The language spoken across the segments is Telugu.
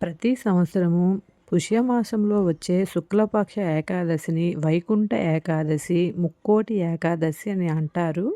ప్రతి సంవత్సరము పుష్యమాసంలో వచ్చే శుక్లపక్ష ఏకాదశిని వైకుంఠ ఏకాదశి, ముక్కోటి ఏకాదశి అని అంటారు.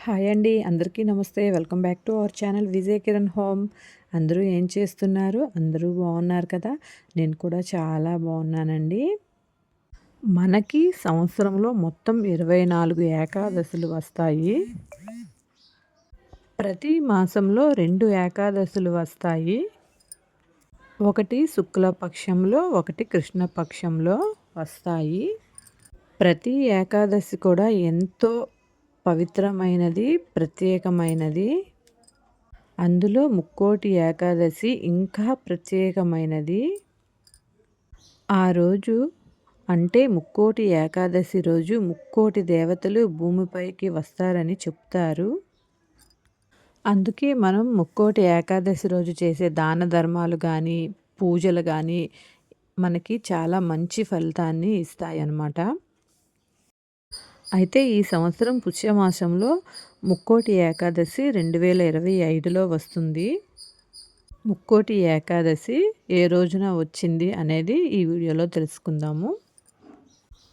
హాయ్ అండి, అందరికీ నమస్తే. Welcome back to our channel Vijay Kiran home. అందరూ ఏం చేస్తున్నారు? అందరూ బాగున్నారు కదా? నేను కూడా చాలా బాగున్నానండి. మనకి సంవత్సరంలో మొత్తం 24 ఏకాదశులు వస్తాయి. ప్రతి మాసంలో 2 ఏకాదశులు వస్తాయి. ఒకటి శుక్లపక్షంలో, ఒకటి కృష్ణపక్షంలో వస్తాయి. ప్రతి ఏకాదశి కూడా ఎంతో పవిత్రమైనది, ప్రత్యేకమైనది. అందులో ముక్కోటి ఏకాదశి ఇంకా ప్రత్యేకమైనది. ఆ రోజు అంటే ముక్కోటి ఏకాదశి రోజు ముక్కోటి దేవతలు భూమిపైకి వస్తారని చెప్తారు. అందుకే మనం ముక్కోటి ఏకాదశి రోజు చేసే దాన ధర్మాలు కానీ, పూజలు కానీ మనకి చాలా మంచి ఫలితాన్ని ఇస్తాయన్నమాట. అయితే ఈ సంవత్సరం పుష్యమాసంలో ముక్కోటి ఏకాదశి 2025లో వస్తుంది. ముక్కోటి ఏకాదశి ఏ రోజున వచ్చింది అనేది ఈ వీడియోలో తెలుసుకుందాము.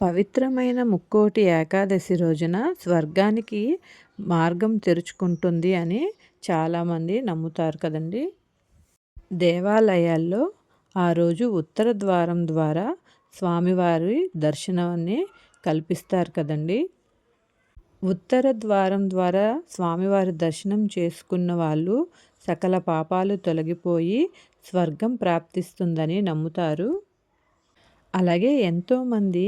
పవిత్రమైన ముక్కోటి ఏకాదశి రోజున స్వర్గానికి మార్గం తెరుచుకుంటుంది అని చాలామంది నమ్ముతారు కదండి. దేవాలయాల్లో ఆ రోజు ఉత్తర ద్వారం ద్వారా స్వామివారి దర్శనాన్ని కల్పిస్తారు కదండి. ఉత్తర ద్వారం ద్వారా స్వామివారి దర్శనం చేసుకున్న వాళ్ళు సకల పాపాలు తొలగిపోయి స్వర్గం ప్రాప్తిస్తుందని నమ్ముతారు. అలాగే ఎంతోమంది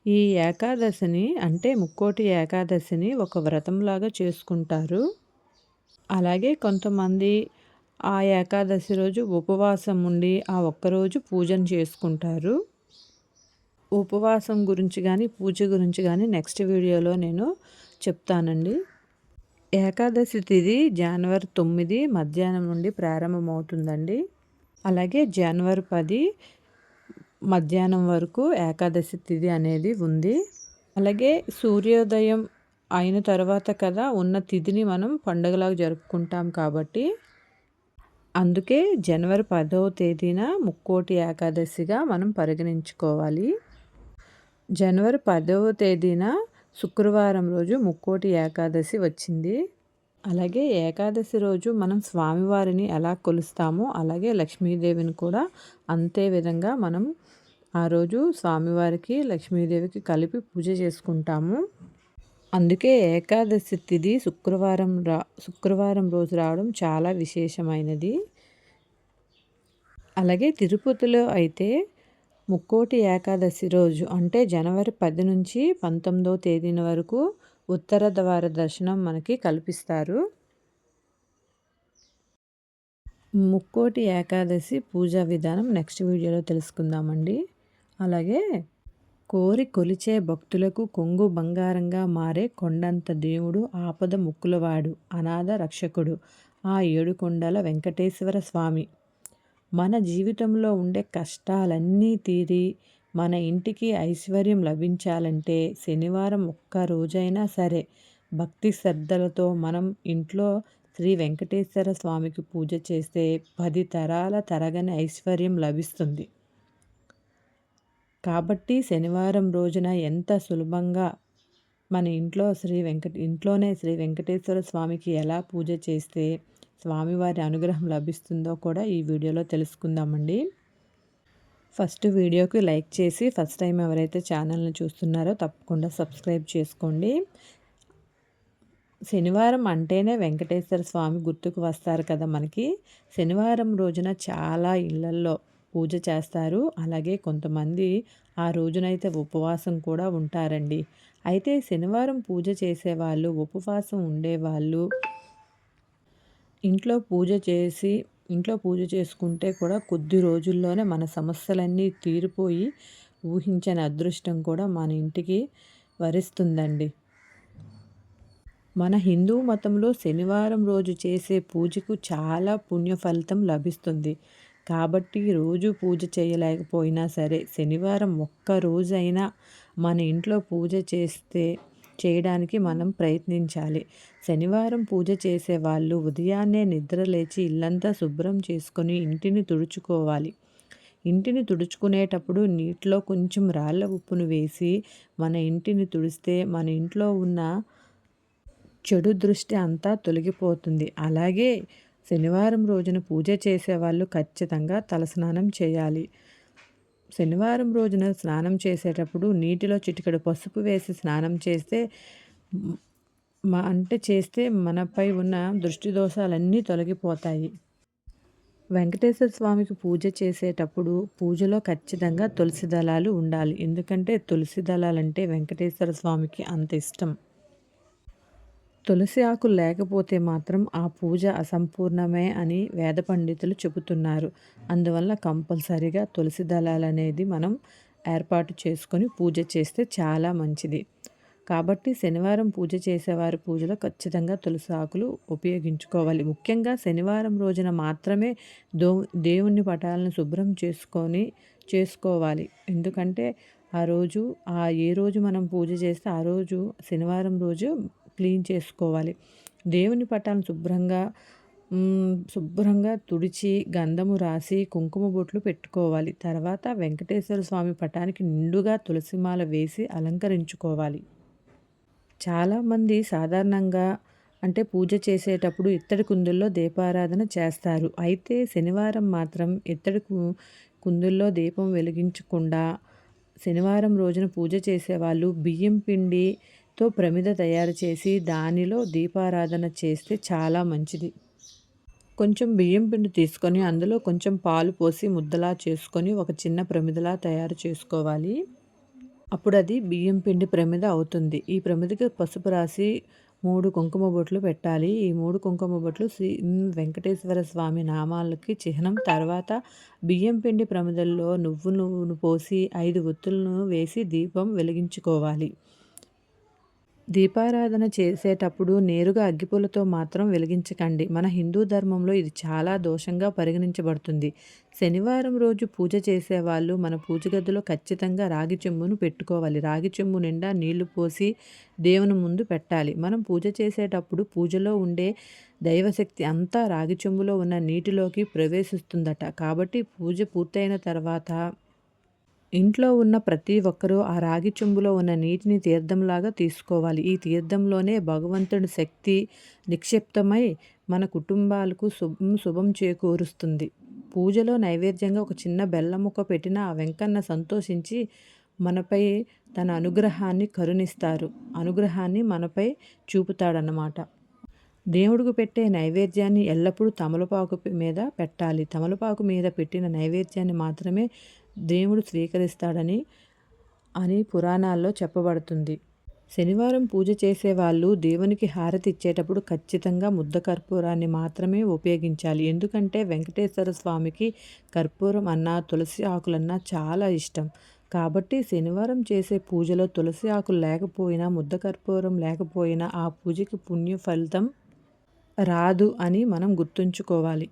ఈ ఏకాదశిని అంటే ముక్కోటి ఏకాదశిని ఒక వ్రతంలాగా చేసుకుంటారు. అలాగే కొంతమంది ఆ ఏకాదశి రోజు ఉపవాసం ఉండి ఆ ఒక్కరోజు పూజను చేసుకుంటారు. ఉపవాసం గురించి కానీ, పూజ గురించి కానీ నెక్స్ట్ వీడియోలో నేను చెప్తానండి. ఏకాదశి తిథి జనవరి 9 మధ్యాహ్నం నుండి ప్రారంభమవుతుందండి. అలాగే జనవరి 10 మధ్యాహ్నం వరకు ఏకాదశి తిథి అనేది ఉంది. అలాగే సూర్యోదయం అయిన తర్వాత కదా ఉన్న తిథిని మనం పండుగలాగా జరుపుకుంటాం కాబట్టి అందుకే జనవరి 10వ తేదీన ముక్కోటి ఏకాదశిగా మనం పరిగణించుకోవాలి. జనవరి 10వ తేదీన శుక్రవారం రోజు ముక్కోటి ఏకాదశి వచ్చింది. అలాగే ఏకాదశి రోజు మనం స్వామివారిని ఎలా కొలుస్తామో అలాగే లక్ష్మీదేవిని కూడా అంతే విధంగా మనం ఆ రోజు స్వామివారికి, లక్ష్మీదేవికి కలిపి పూజ చేసుకుంటాము. అందుకే ఏకాదశి తిథి శుక్రవారం రోజు రావడం చాలా విశేషమైనది. అలాగే తిరుపతిలో అయితే ముక్కోటి ఏకాదశి రోజు అంటే జనవరి 10 నుంచి 19వ తేదీన వరకు ఉత్తర ద్వార దర్శనం మనకి కల్పిస్తారు. ముక్కోటి ఏకాదశి పూజా విధానం నెక్స్ట్ వీడియోలో తెలుసుకుందామండి. అలాగే కోరి కొలిచే భక్తులకు కొంగు బంగారంగా మారే కొండంత దేవుడు, ఆపద ముక్కులవాడు, అనాథ రక్షకుడు ఆ ఏడుకొండల వెంకటేశ్వర స్వామి. మన జీవితంలో ఉండే కష్టాలన్నీ తీరి మన ఇంటికి ఐశ్వర్యం లభించాలంటే శనివారం ఒక్క రోజైనా సరే భక్తి శ్రద్ధలతో మనం ఇంట్లో శ్రీ వెంకటేశ్వర స్వామికి పూజ చేస్తే 10 తరాల తరగని ఐశ్వర్యం లభిస్తుంది. కాబట్టి శనివారం రోజున ఎంత సులభంగా మన ఇంట్లోనే శ్రీ వెంకటేశ్వర స్వామికి ఎలా పూజ చేస్తే స్వామివారి అనుగ్రహం లభిస్తుందో కూడా ఈ వీడియోలో తెలుసుకుందామండి. ఫస్ట్ వీడియోకి లైక్ చేసి ఫస్ట్ టైం ఎవరైతే ఛానల్ని చూస్తున్నారో తప్పకుండా సబ్స్క్రైబ్ చేసుకోండి. శనివారం అంటేనే వెంకటేశ్వర స్వామి గుర్తుకు వస్తారు కదా మనకి. శనివారం రోజున చాలా ఇళ్లల్లో పూజ చేస్తారు. అలాగే కొంతమంది ఆ రోజునైతే ఉపవాసం కూడా ఉంటారండి. అయితే శనివారం పూజ చేసేవాళ్ళు, ఉపవాసం ఉండేవాళ్ళు ఇంట్లో పూజ చేసుకుంటే కూడా కొద్ది రోజుల్లోనే మన సమస్యలన్నీ తీరిపోయి ఊహించని అదృష్టం కూడా మన ఇంటికి వరిస్తుందండి. మన హిందూ మతంలో శనివారం రోజు చేసే పూజకు చాలా పుణ్య ఫలితం లభిస్తుంది. కాబట్టి రోజు పూజ చేయలేకపోయినా సరే శనివారం ఒక్క రోజైనా మన ఇంట్లో పూజ చేస్తే చేయడానికి మనం ప్రయత్నించాలి. శనివారం పూజ చేసేవాళ్ళు ఉదయాన్నే నిద్ర లేచి ఇల్లంతా శుభ్రం చేసుకొని ఇంటిని తుడుచుకోవాలి. ఇంటిని తుడుచుకునేటప్పుడు నీటిలో కొంచెం రాళ్ళ ఉప్పును వేసి మన ఇంటిని తుడిస్తే మన ఇంట్లో ఉన్న చెడు దృష్టి అంతా తొలగిపోతుంది. అలాగే శనివారం రోజున పూజ చేసేవాళ్ళు ఖచ్చితంగా తలస్నానం చేయాలి. శనివారం రోజున స్నానం చేసేటప్పుడు నీటిలో చిటికెడు పసుపు వేసి స్నానం చేస్తే చేస్తే మనపై ఉన్న దృష్టి దోషాలన్నీ తొలగిపోతాయి. వెంకటేశ్వర స్వామికి పూజ చేసేటప్పుడు పూజలో ఖచ్చితంగా తులసి దళాలు ఉండాలి. ఎందుకంటే తులసి దళాలంటే వెంకటేశ్వర స్వామికి అంత ఇష్టం. తులసి ఆకులు లేకపోతే మాత్రం ఆ పూజ అసంపూర్ణమే అని వేద పండితులు చెబుతున్నారు. అందువల్ల కంపల్సరీగా తులసి దళాలనేది మనం ఏర్పాటు చేసుకొని పూజ చేస్తే చాలా మంచిది. కాబట్టి శనివారం పూజ చేసేవారు పూజలో ఖచ్చితంగా తులసి ఆకులు ఉపయోగించుకోవాలి. ముఖ్యంగా శనివారం రోజున మాత్రమే దేవుని పటాలను శుభ్రం చేసుకోవాలి. ఎందుకంటే ఆ రోజు ఏ రోజు మనం పూజ చేస్తే ఆ రోజు శనివారం రోజు క్లీన్ చేసుకోవాలి. దేవుని పటాలను శుభ్రంగా తుడిచి గంధము రాసి కుంకుమ బొట్లు పెట్టుకోవాలి. తర్వాత వెంకటేశ్వర స్వామి పటానికి నిండుగా తులసిమాల వేసి అలంకరించుకోవాలి. చాలామంది సాధారణంగా పూజ చేసేటప్పుడు ఇత్తడి కుందుల్లో దీపారాధన చేస్తారు. అయితే శనివారం మాత్రం ఇత్తడి కుందుల్లో దీపం వెలిగించకుండా శనివారం రోజున పూజ చేసేవాళ్ళు బియ్యం పిండితో ప్రమిద తయారు చేసి దానిలో దీపారాధన చేస్తే చాలా మంచిది. కొంచెం బియ్యం పిండి తీసుకొని అందులో కొంచెం పాలు పోసి ముద్దలా చేసుకొని ఒక చిన్న ప్రమిదలా తయారు చేసుకోవాలి. అప్పుడు అది బియ్యం పిండి ప్రమిద అవుతుంది. ఈ ప్రమిదకి పసుపు రాసి 3 కుంకుమ బొట్లు పెట్టాలి. ఈ 3 కుంకుమ బొట్లు వెంకటేశ్వర స్వామి నామాలకి చిహ్నం. తర్వాత బియ్యం పిండి ప్రమిదల్లో నువ్వును పోసి 5 ఒత్తులను వేసి దీపం వెలిగించుకోవాలి. దీపారాధన చేసేటప్పుడు నేరుగా అగ్గిపుల్లతో మాత్రం వెలిగించకండి. మన హిందూ ధర్మంలో ఇది చాలా దోషంగా పరిగణించబడుతుంది. శనివారం రోజు పూజ చేసేవాళ్ళు మన పూజ గదిలో ఖచ్చితంగా రాగి చెంబును పెట్టుకోవాలి. రాగి చెంబు నిండా నీళ్లు పోసి దేవుని ముందు పెట్టాలి. మనం పూజ చేసేటప్పుడు పూజలో ఉండే దైవశక్తి అంతా రాగి చెంబులో ఉన్న నీటిలోకి ప్రవేశిస్తుందట. కాబట్టి పూజ పూర్తయిన తర్వాత ఇంట్లో ఉన్న ప్రతి ఒక్కరూ ఆ రాగి చెంబులో ఉన్న నీటిని తీర్థంలాగా తీసుకోవాలి. ఈ తీర్థంలోనే భగవంతుడి శక్తి నిక్షిప్తమై మన కుటుంబాలకు శుభం చేకూరుస్తుంది. పూజలో నైవేద్యంగా ఒక చిన్న బెల్లం ముక్క పెట్టిన ఆ వెంకన్న సంతోషించి మనపై తన అనుగ్రహాన్ని మనపై చూపుతాడన్నమాట. దేవుడికి పెట్టే నైవేద్యాన్ని ఎల్లప్పుడూ తమలపాకు మీద పెట్టాలి. తమలపాకు మీద పెట్టిన నైవేద్యాన్ని మాత్రమే దేవుడు స్వీకరిస్తాడని పురాణాల్లో చెప్పబడుతుంది. శనివారం పూజ చేసేవాళ్ళు దేవునికి హారతి ఇచ్చేటప్పుడు ఖచ్చితంగా ముద్ద కర్పూరాన్ని మాత్రమే ఉపయోగించాలి. ఎందుకంటే వెంకటేశ్వర స్వామికి కర్పూరం అన్నా తులసి ఆకులన్నా చాలా ఇష్టం. కాబట్టి శనివారం చేసే పూజలో తులసి ఆకులు లేకపోయినా ముద్ద కర్పూరం లేకపోయినా ఆ పూజకి పుణ్య ఫలితం రాదు అని మనం గుర్తుంచుకోవాలి.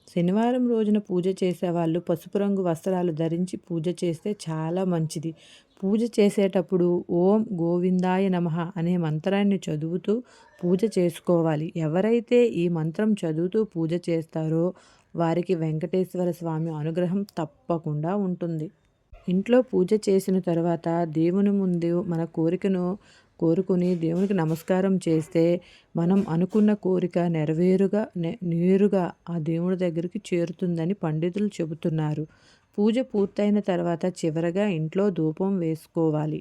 శనివారం రోజున పూజ చేసేవాళ్ళు పసుపు రంగు వస్త్రాలు ధరించి పూజ చేస్తే చాలా మంచిది. పూజ చేసేటప్పుడు ఓం గోవిందాయ నమః అనే మంత్రాన్ని చదువుతూ పూజ చేసుకోవాలి. ఎవరైతే ఈ మంత్రం చదువుతూ పూజ చేస్తారో వారికి వెంకటేశ్వర స్వామి అనుగ్రహం తప్పకుండా ఉంటుంది. ఇంట్లో పూజ చేసిన తర్వాత దేవుని ముందు మన కోరికను కోరుకుని దేవునికి నమస్కారం చేస్తే మనం అనుకున్న కోరిక నేరుగా ఆ దేవుడి దగ్గరికి చేరుతుందని పండితులు చెబుతున్నారు. పూజ పూర్తయిన తర్వాత చివరగా ఇంట్లో ధూపం వేసుకోవాలి.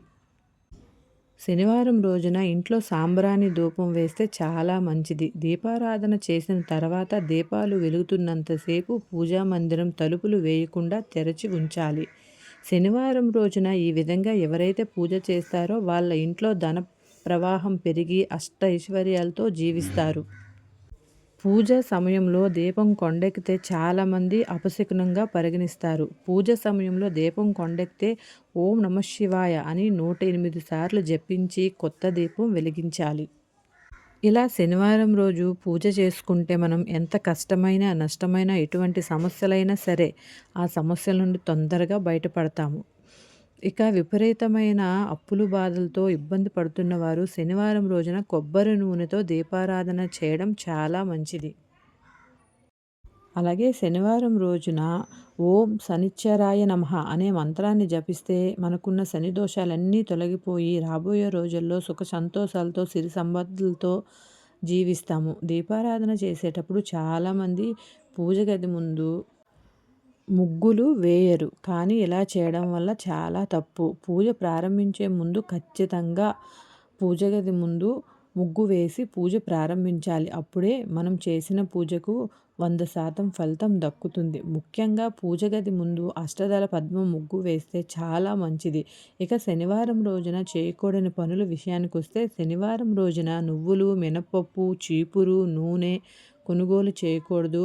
శనివారం రోజున ఇంట్లో సాంబ్రాణి ధూపం వేస్తే చాలా మంచిది. దీపారాధన చేసిన తర్వాత దీపాలు వెలుగుతున్నంతసేపు పూజా మందిరం తలుపులు వేయకుండా తెరచి ఉంచాలి. శనివారం రోజున ఈ విధంగా ఎవరైతే పూజ చేస్తారో వాళ్ళ ఇంట్లో ధన ప్రవాహం పెరిగి అష్టైశ్వర్యాలతో జీవిస్తారు. పూజ సమయంలో దీపం కొండెక్కితే చాలామంది అపశకునంగా పరిగణిస్తారు. పూజ సమయంలో దీపం కొండెక్కితే ఓం నమఃశివాయ అని 108 సార్లు జపించి కొత్త దీపం వెలిగించాలి. ఇలా శనివారం రోజు పూజ చేసుకుంటే మనం ఎంత కష్టమైనా నష్టమైనా ఎటువంటి సమస్యలైనా సరే ఆ సమస్యల నుండి తొందరగా బయటపడతాము. ఇక విపరీతమైన అప్పులు బాధలతో ఇబ్బంది పడుతున్న వారు శనివారం రోజున కొబ్బరి నూనెతో దీపారాధన చేయడం చాలా మంచిది. అలాగే శనివారం రోజున ఓం శనిశ్చరాయ నమః అనే మంత్రాన్ని జపిస్తే మనకున్న శని దోషాలన్నీ తొలగిపోయి రాబోయే రోజుల్లో సుఖ సంతోషాలతో సిరి సంపదలతో జీవిస్తాము. దీపారాధన చేసేటప్పుడు చాలామంది పూజ గది ముందు ముగ్గులు వేయరు. కానీ ఇలా చేయడం వల్ల చాలా తప్పు. పూజ ప్రారంభించే ముందు ఖచ్చితంగా పూజ గది ముందు ముగ్గు వేసి పూజ ప్రారంభించాలి. అప్పుడే మనం చేసిన పూజకు 100% ఫలితం దక్కుతుంది. ముఖ్యంగా పూజ గది ముందు అష్టదళ పద్మం ముగ్గు వేస్తే చాలా మంచిది. ఇక శనివారం రోజున చేయకూడని పనుల విషయానికొస్తే శనివారం రోజున నువ్వులు, మినపప్పు, చీపురు, నూనె కొనుగోలు చేయకూడదు.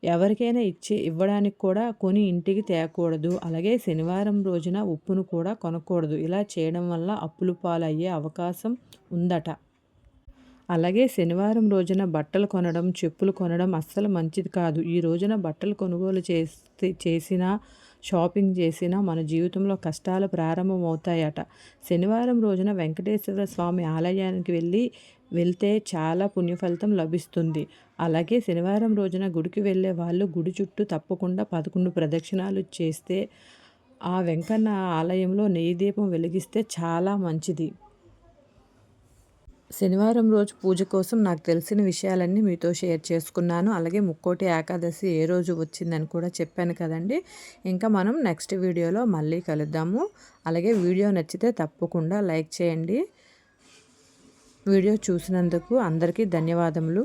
ఎవరికైనా ఇవ్వడానికి కూడా కొని ఇంటికి తేకూడదు. అలాగే శనివారం రోజున ఉప్పును కూడా కొనకూడదు. ఇలా చేయడం వల్ల అప్పుల పాలయ్యే అవకాశం ఉందట. అలాగే శనివారం రోజున బట్టలు కొనడం, చెప్పులు కొనడం అస్సలు మంచిది కాదు. ఈ రోజున బట్టలు కొనుగోలు చేసినా, షాపింగ్ చేసినా మన జీవితంలో కష్టాలు ప్రారంభమవుతాయట. శనివారం రోజున వెంకటేశ్వర స్వామి ఆలయానికి వెళ్తే చాలా పుణ్యఫలితం లభిస్తుంది. అలాగే శనివారం రోజున గుడికి వెళ్ళే వాళ్ళు గుడి చుట్టూ తప్పకుండా 11 ప్రదక్షిణాలు చేస్తే ఆ వెంకన్న ఆలయంలో నెయ్యి దీపం వెలిగిస్తే చాలా మంచిది. శనివారం రోజు పూజ కోసం నాకు తెలిసిన విషయాలన్నీ మీతో షేర్ చేసుకున్నాను. అలాగే ముక్కోటి ఏకాదశి ఏ రోజు వచ్చిందని కూడా చెప్పాను కదండి. ఇంకా మనం నెక్స్ట్ వీడియోలో మళ్ళీ కలుద్దాము. అలాగే వీడియో నచ్చితే తప్పకుండా లైక్ చేయండి. వీడియో చూసినందుకు అందరికీ ధన్యవాదములు.